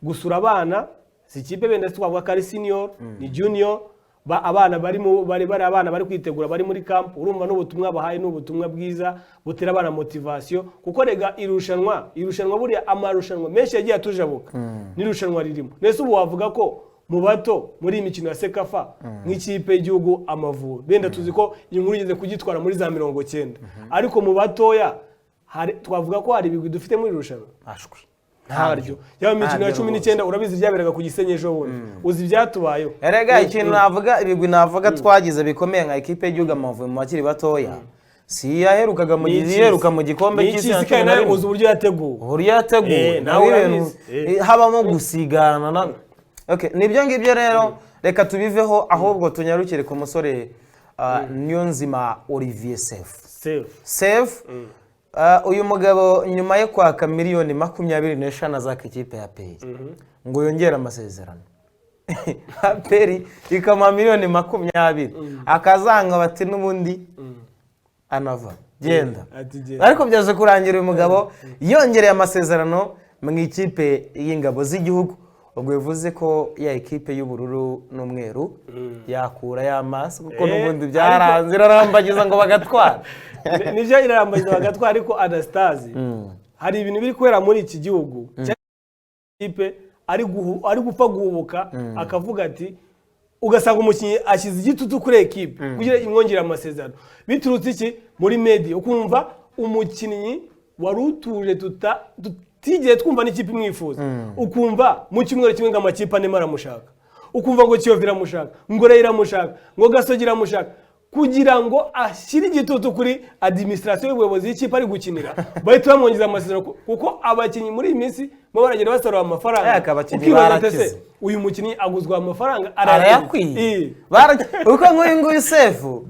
gusura abana si ikipe benda twavuga ko ari senior ni junior abana bari kwitegura bari muri camp urumva n'ubutumwa bahaye n'ubutumwa bwiza butera abana motivation kuko rega irushanwa buriya amarushanwa menshi yagiye atujabuka n'irushanwa ririmo nese ubu wavuga ko mu bato muri imikino ya CECAFA nk'ikipe y'igihugu Amavubi benda tuzi ko inkuru igeze kugitwara muri za 90 ariko mu batoya twavuga ko hari ibigwi dufite muri irushanwa ashwi ntaryo ya imikino ya 19 urabizi byaberaga ku Gisenyi ejo bundi uzi byatubayeho erega ikintu navuga ibigwi navuga twagize bikomeye nka ikipe y'igihugu Amavubi mu bakiri batoya si yaherukaga mu giheruka mu gikombe cy'isi kandi uzi uburyo yateguwe nawe habamo gusigana okay nibyo ngibyo rero reka tubiveho ahubwo tunyarukire ku musore Niyonzima Olivier Safe uyu mugabo nyuma yo kwaka miliyoni 25 za ikipe ya Peri ngo yongera amasezerano Peri ikama miliyoni 20 akazanga bati n'ubundi anava genda ariko byaje kurangira uyu mugabo yongereye amasezerano mu ikipe y'ingabo z'igihugu ubwo bivuze ko ya ikipe y'ubururu n'umweru yakura y'amaso kuko n'ubundi byaranze irarambagiza ngo bagatwara nivyo irarambagiza bagatwara ariko Anastazi hari ibintu biri kwera muri iki gihugu ikipe ari gupfa guhubuka akavuga ati ugasanga umukinnyi ashyize igitutu kuri ekipe kugira imwongera amasezerano biturutse iki muri media ukumva umukinnyi warutuje tutigeye twumva n'ikipe imwifuza ukumva mu cyumweru kimwe ngo amakipe ane maramushaka ukumva ngo Kiyovu iramushaka ngo Rayon iramushaka ngo Gasogi iramushaka kugira ngo ashyire igitutu kuri administration y'ubuyobozi y'ikipe ari gukinira bahita bamwongeza amasezerano kuko abakinnyi muri iyi minsi bo baragenda basarura amafaranga barakize uyu mukinnyi aguzwa amafaranga arayakwiye uko nk'uyu nguyu Sefu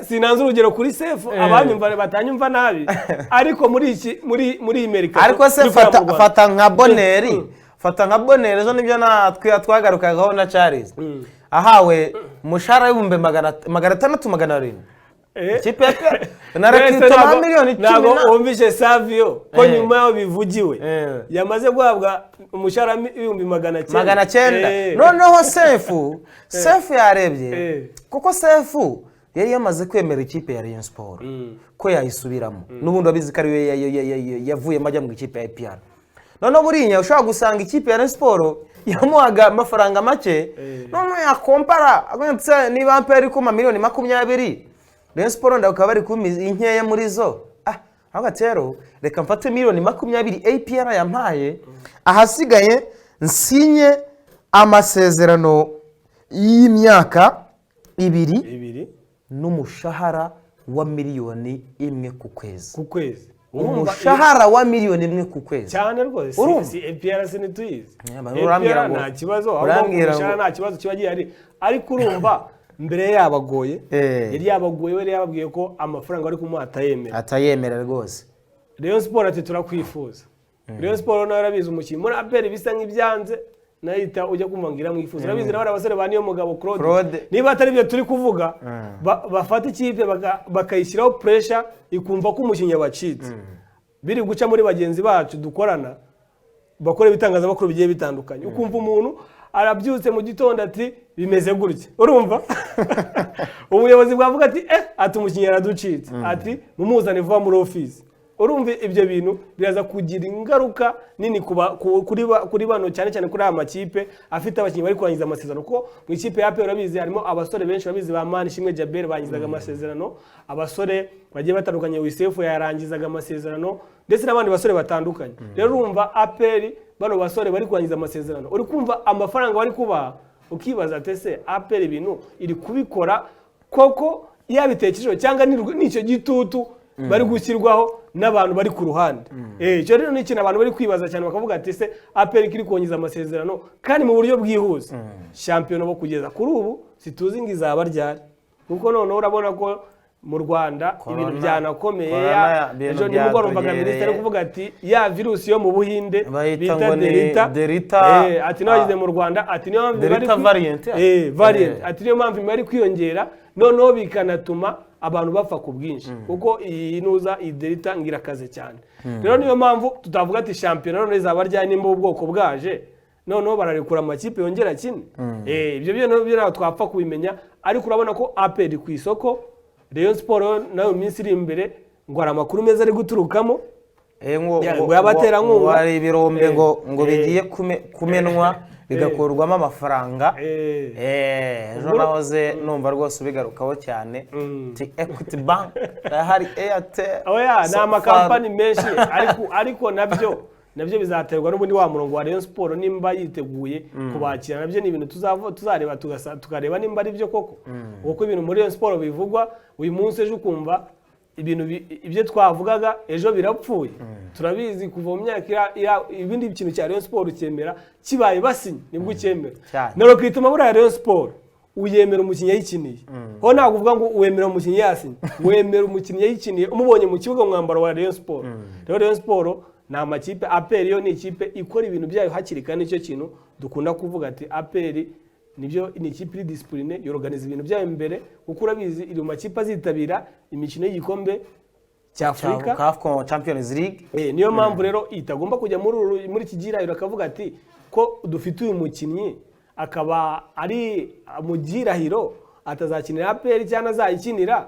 sinanze urugero kuri Sefu abanyumva batanyumva nabi ariko muri iyi Amerika ariko se fata nka Boneri zo nibyo natwe twagarukagaho na Charles ahawe umushahara w'ibihumbi 600-700 ikipe narakitwa miliyoni 10 ntabwo wumvise Savio ko nyuma yo bivugiwe yamaze guhabwa umushahara w'ibihumbi 900 noneho Sefu yarebye kuko Sefu yari yamaze kwemera ikipe ya Rayon Sport ko yayisubiramo n'ubundi abizi ko ari we yavuyemo ajya mu ikipe ya APR noneho buriya ushobora gusanga ikipe ya Rayon Sport yamuhaga amafaranga make none yakompara agwetse niba ampere ku miliyoni 20 Rayon Sport ndakaba bari kumiza inkeya muri zo agatero reka mfate miliyoni 20 APR yampaye ahasigaye nsinye amasezerano y'imyaka 2 n'umushahara wa miliyoni 1 ku kwezi umushahara wa miliyoni 1 ku kwezi cyane rwose si APR sinituyizi urambwira nta kibazo umushahara nta kibazo kiba gihari ariko urumva mbere yabagoye yari yabagoye we yababwiye ko amafaranga ari kumuha atayemera rwose Rayon Sport ati turakwifuza Rayon Sport nawe arabizi umukinnyi muri APR bisa nk'ibyanze nahita ujya kumvangira mwifuza urabizi nawe abasore ba niyo mugabo Claude niba atari byo turi kuvuga bafata ikipe bakayishyiraho pressure ikumva ko umukinnyi wacitse biri guca muri bagenzi bacu dukorana bakora ibitangazamakuru bigiye bitandukanye ukumva umuntu arabyutse mu gitondo ati bimeze gutya urumva ubuyobozi bwavuga ati umukinnyi yaraducitse ati mumuzane vuba muri office urumva ibyo bintu biraza kugira ingaruka nini kuri bano cyane cyane kuri aya makipe afite abakinnyi bari kurangiza amasezerano ko mu ikipe ya APR urabizi harimo abasore benshi babizi ba Manishimwe Jabel bangizaga amasezerano abasore bagiye batandukanye Wisefu yarangizaga amasezerano ndetse n'abandi basore batandukanye rero urumva APR bano basore bari kurangiza amasezerano uri kumva amafaranga bari kuba ukibaza atese APR ibintu iri kubikora koko yabitekereje cyangwa n'icyo gitutu bari gushyirwaho n'abantu bari ku ruhande cyo rero ni ikintu abantu bari kwibaza cyane bakavuga ati se APR kiri kongeza amasezerano kandi mu buryo bwihuse champion bo kugeza kuri ubu situzi ngizaba ryari kuko none urabona ko mu Rwanda ibintu byanakomeye ejo nimugoroba minisitiri kuvuga ati ya virusi yo mu Buhinde bita Delta ati nagize mu Rwanda ati niyo mpamvu variant ati niyo mpamvu bari kwiyongera noneho bikanatuma abantu bapfa ku bwinshi kuko iyi nuza Delta ngirakaze cyane rero niyo mpamvu tutavuga ati champion none izaba ryari nimba ubwoko bwaje noneho bararekura amakipe yongera kine ibyo byo twapfa kubimenya ariko urabona ko APR ku isoko Rayon Sport nayo minsi iri imbere ngo ari amakuru meza ari guturukamo ngo yabaterankunga hari ibirombe ngo bigiye kumenwa bigakurwamo amafaranga ejo nahoze numva rwose ubigarukaho cyane Equity Bank hari Airtel ni amakampani menshi ariko nabyo bizaterwa n'ubundi wa murongo wa Rayon Sport nimba yiteguye kubakira nabyo ni ibintu tuzareba tukareba nimba ari byo koko kuko ibintu muri Rayon Sport bivugwa uyu munsi ejo ukumva ibyo twavugaga ejo birapfuye turabizi kuva mu myaka ibindi ikintu cya Rayon Sport cyemera kibaye basinye nibwo cyemera nero kwituma buri Rayon Sport uyemera umukinnyi yayikiniye ho ntabwo uvuga ngo uwemera umukinnyi yasinye wemera umukinnyi yayikiniye umubonye mu kibuga mwambaro wa Rayon Sport rero Rayon Sport na makipe APR yo ni ikipe ikora ibintu byayo hakiri kandi nicyo kintu dukunda kuvuga ati APR nibyo ni ikipe iri discipline yorganiza ibintu byayo imbere kuko urabizi iri mu makipe azitabira imikino y'igikombe cya Afrika CAF Champions League niyo mpamvu rero itagomba kujya muri kigira irakavuga ati ko dufite uyu mukinnyi akaba ari mu girahiro atazakinira APR cyangwa azayikinira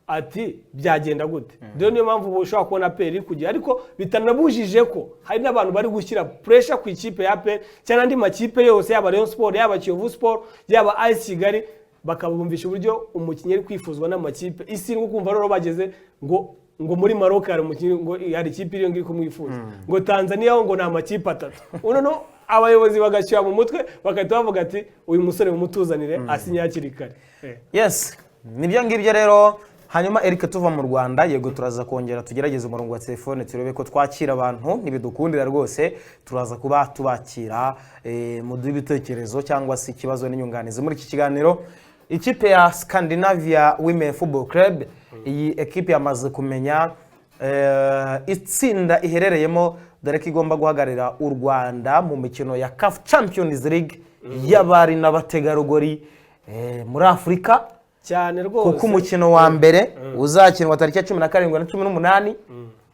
ati byagenda gute rero niyo mpamvu ushobora kubona APR kujya ariko bitanabujije ko hari n'abantu bari gushyira pressure ku ikipe ya APR cyangwa andi makipe yose yaba Rayon Sport yaba Kiyovu Sport yaba AS Kigali bakabumvisha uburyo umukinnyi ari kwifuzwa n'amakipe isi ngo kumva rero bageze ngo muri Maroc hari umukinnyi ngo hari ikipe iri kumwifuza ngo Tanzania ngo na makipe 3 uno abayobozi bagashyira mu mutwe bakahita bavuga ati uyu musore mumutuzanire asinya hakiri kare yes nibyo ngibyo rero. Hanyuma Eric tuva mu Rwanda, yego turaza kongera tugerageze umurongo wa telefone turebe ko twakira abantu ntibidukundira rwose, turaza kuba tubakira mu bitekerezo cyangwa se ikibazo n'inyunganizi muri iki kiganiro. Ikipe ya Scandinavia Women Football Club, iyi ekipe yamaze kumenya itsinda iherereyemo, dore ko igomba guhagararira u Rwanda mu mikino ya CAF Champions League y'abari n'abategarugori muri Afurika cyane rwose, kuko umukino wa mbere uzakinwa tariki ya 17 na 18,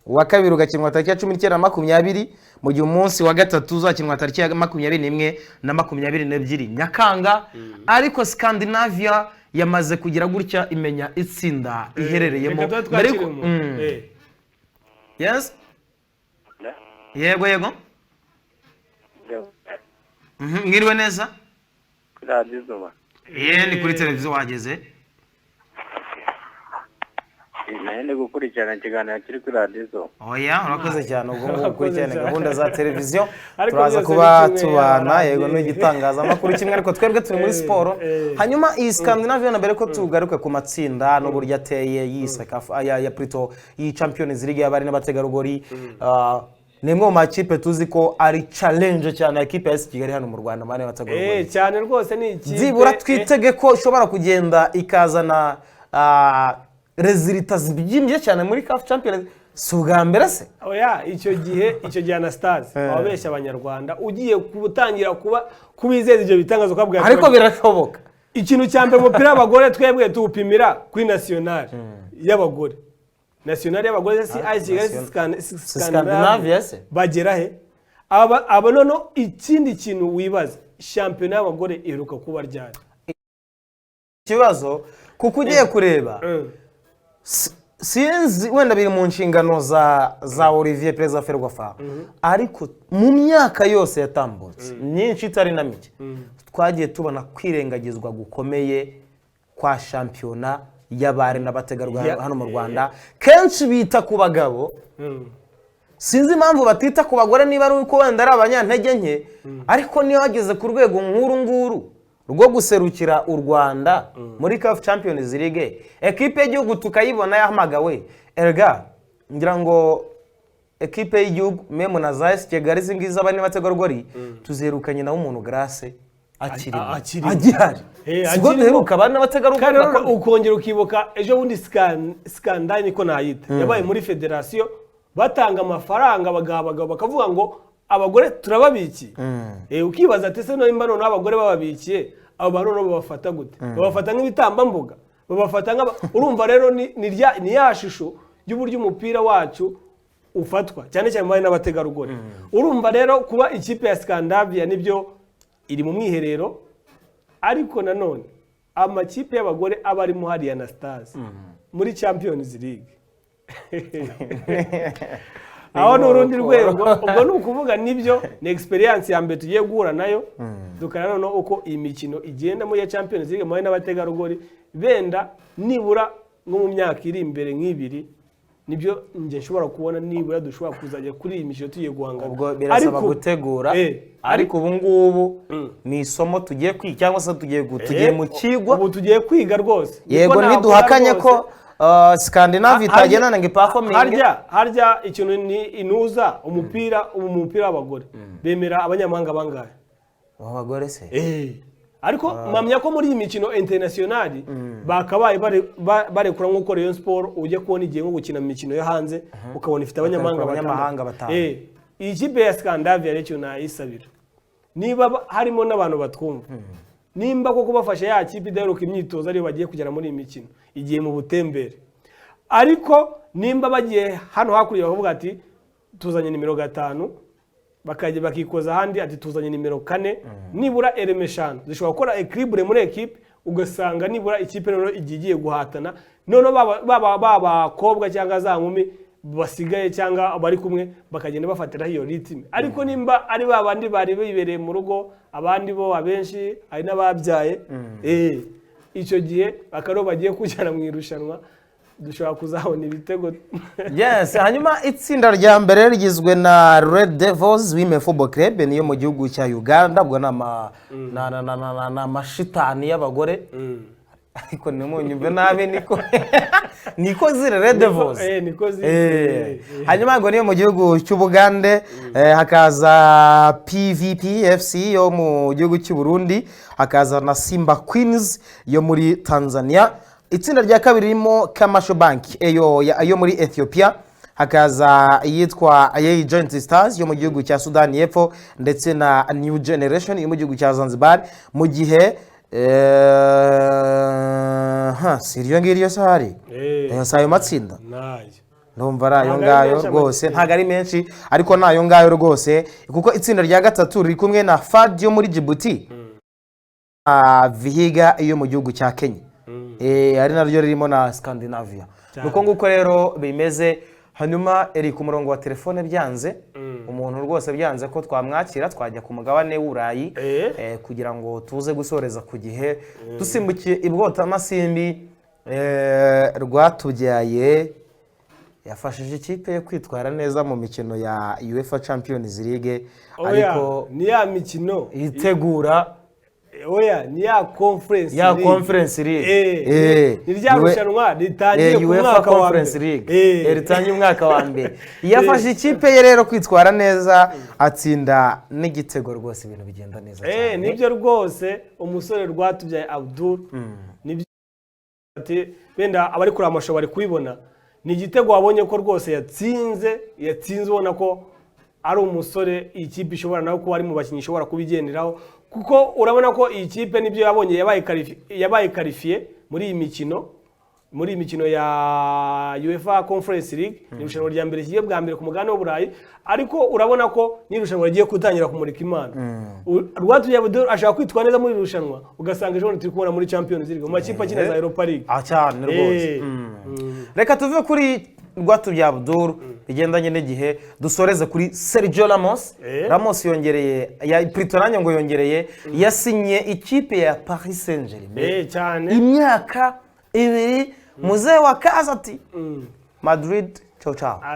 uwa kabiri ugakinwa tariki ya 19 na 20, mu gihe umunsi wa gatatu uzakinwa tariki ya 21 na 22 Nyakanga. Ariko Scandinavia yamaze kugira gutya imenya itsinda iherereyemo. Yes? Yego. Mwiriwe neza? Ni kuri televiziyo wageze? Nahende gukurikirana ikiganiro kiri kuri radiyo. Oya, urakoze cyane ubwo gukurikirana gahunda za televiziyo. Turaza kuba tubana, yego n'igitangazamakuru kimwe, ariko twebwe turi muri siporo. Hanyuma iyi Scandinavia na mbere ko tugaruka ku matsinda n'uburyo ateye iyi CECAFA ya Prito, iyi Champions League y'abari n'abategarugori, nimwe mu makipe tuzi ko ari challenge cyane ekipe ya Kigali hano mu Rwanda mane bategarugori. Cyane rwose ni ikipe. Zibura twitege ko ishobora kugenda ikazana resultats zibyimbye cyane muri CAF Champions suga mbere se. Oya, icyo gihe Anastase ababeshya abanyarwanda ugiye kubutangira kubizeza ibyo bitangazo kabwa. Ariko birashoboka. Ikintu cyambe umupira w'abagore twebwe tupimira kuri national y'abagore. National y'abagore si Scandinavia se. Bagera he? Aba nono ikindi kintu wibaza, champion y'abagore iheruka kuba ryari? Kibazo kuko ugiye kureba sinzi wenda biri mu nshingano za Olivier Perezida FERWAFA, ariko mu myaka yose yatambutse nyinshi itari na mike twagiye tubona kwirengagizwa gukomeye kwa shampiyona y'abari n'abategarugori hano mu Rwanda. Kenshi bita ku bagabo, sinzi impamvu batita ku bagore, niba ari uko wenda ari abanyantege nke, ariko niyo hageze ku rwego nkuru nguru rwo guserukira u Rwanda muri CAF Champions League, ekipe y'igihugu tukayibona yahamagawe. Erga ngira ngo ekipe y'igihugu meme na za Kigali zingiza abari n'abategarugori tuzerukanye nawo umuntu Grace agihari. Sigo duheruka abari n'abategarugori ukongera ukibuka ejo bundi Scandinavia niko nayita yabaye muri federation, batanga amafaranga abagabo bakavuga ngo abagore turababiki. Ukibaza ati se no imbano n'abagore bababikiye, abo barono babafata gute? Babafata nk'ibitambambuga, babafata urumva rero ni yashusho y'uburyo umupira wacu ufatwa cyane cyane bari n'abategarugori. Urumva rero kuba ikipe ya Scandinavia nibyo iri mu mwiherero, ariko nanone amakipe y'abagore abari mu hari Anastase muri Champions League. Aho n'urundi rwego, ubwo nukuvuga nibyo ni experience ya mbere tugiye guhura nayo, dukarana no uko iyi mikino igenda muri Champions League muri n'abategarugori benda nibura nko mu myaka iri imbere nk'ibiri, nibyo nje nshobora kubona nibura dushobora kuzajya kuri iyi mikino tugiye guhangana. Ubwo birasaba gutegura, ariko ubu ngubu ni isomo tugiye kwiga cyangwa se tugiye mu kigwa, ubu tugiye kwiga rwose. Yego niduhakanye ko Scandinavia itagenana ngo performing harya ikintu ni inuza umupira w'abagore bemera abanyamahanga bangahe abagore se. Ariko mamya ko muri iyi mikino international bakabaye barekura nk'uko Rayon Sport ujye kubona igihe nko gukina mu mikino yo hanze ukabona ifite abanyamahanga batanu. Iyi kipe ya Scandinavia rero nayisabira niba harimo n'abantu batwumva, nimba koko bafashe ya kipe idaheruka imyitozo ariyo bagiye kugera muri iyi mikino igiye mu butembere, ariko nimba bagiye hano hakurya bakavuga ati tuzanye nimero 5, bakajya bakikoza handi ati tuzanye nimero 4, nibura elemeshano zishobora gukora equilibre muri equipe, ugasanga nibura ikipe rero igiye guhatana none baba kobwa cyangwa za nkumi basigaye cyangwa bari kumwe bakagenda bafatira hiyo ritime. Ariko nimba ari babandi bari bibereye mu rugo, abandi bo abenshi ari n'ababyaye, icyo gihe akaro bagiye kujyana mu irushanwa dushobora kuzabona ibitego. Yes, hanyuma itsinda rya mbere rigizwe na Red Devils Women Football Club niyo mu gihugu cya Uganda, bwo na mashitani y'abagore. ariko ntimunyumve nabi niko ziri Red Devils. niko ziri. Hanyuma ngo niyo mu gihugu cy'Ubugande, hakaza PVP FC yo mu gihugu cy'u Burundi, hakaza na Simba Queens yo muri Tanzania. Itsinda rya kabiri ririmo Kamasho Bank yo muri Ethiopia, hakaza yitwa Ayei Joint Stars yo mu gihugu cya Sudan y'Epfo, ndetse na New Generation yo mu gihugu cya Zanzibar. Mu gihe siriyo ngiriyo sahari sayo matsinda ndumva ari ayo ngayo rwose, ntago ari menshi ariko nayo ngayo rwose, kuko itsinda rya gatatu riri kumwe na FAD yo muri Djibouti, Vihiga yo mu gihugu cya Kenya, ari naryo ririmo na Scandinavia. Nuko nguko rero bimeze. Hanyuma eri ku murongo wa telefone byanze, umuntu rwose byanze ko twamwakira twajya ku mugabane w'Urayi kugira ngo tuze gusoreza ku gihe, dusimbukiye ibwota amasimbi. Rwatubyaye yafashije ikipe kwitwara neza mu mikino ya UEFA Champions League, ariko ni ya mikino itegura ni ya conference league. Ni rya rushanwa ritangiye ku mwaka wa Conference League, ritangiye umwaka wa mbere. Yafashe ikipe ye rero kwitwara neza, atsinda n'igitego rwose, ibintu bigenda neza cyane. Nibyo rwose umusore Rwatubyaye Abdul, nibyo ati benda abari kuri amasho bari kubibona, ni igitego wabonye ko rwose yatsinze ubona ko ari umusore ikipe ishobora nawe ko ari mu bakinnyi ishobora kubigenderaho, kuko urabona ko iyi kipe nibyo yabonye yabaye qualifié muri iyi mikino ya UEFA Conference League, ni irushanwa rya mbere kigiye bwa mbere ku mugabane w'Uburayi, ariko urabona ko ni irushanwa rigiye gutangira kumurika imana. Rwatubyaye ashaka kwitwara neza muri irushanwa, ugasanga ejo turi kubona muri Champions League mu makipe akina za Europa League. Cyane rwose. Reka tuve kuri Rwatubyaye Abdul bigendanye n'igihe, dusoreze kuri Sergio Ramos yongereye Pritonanya ngo yongereye, yasinye ikipe ya Paris Saint-Germain cyane imyaka 2. Muzee wa kazi ati Madrid ciao ciao.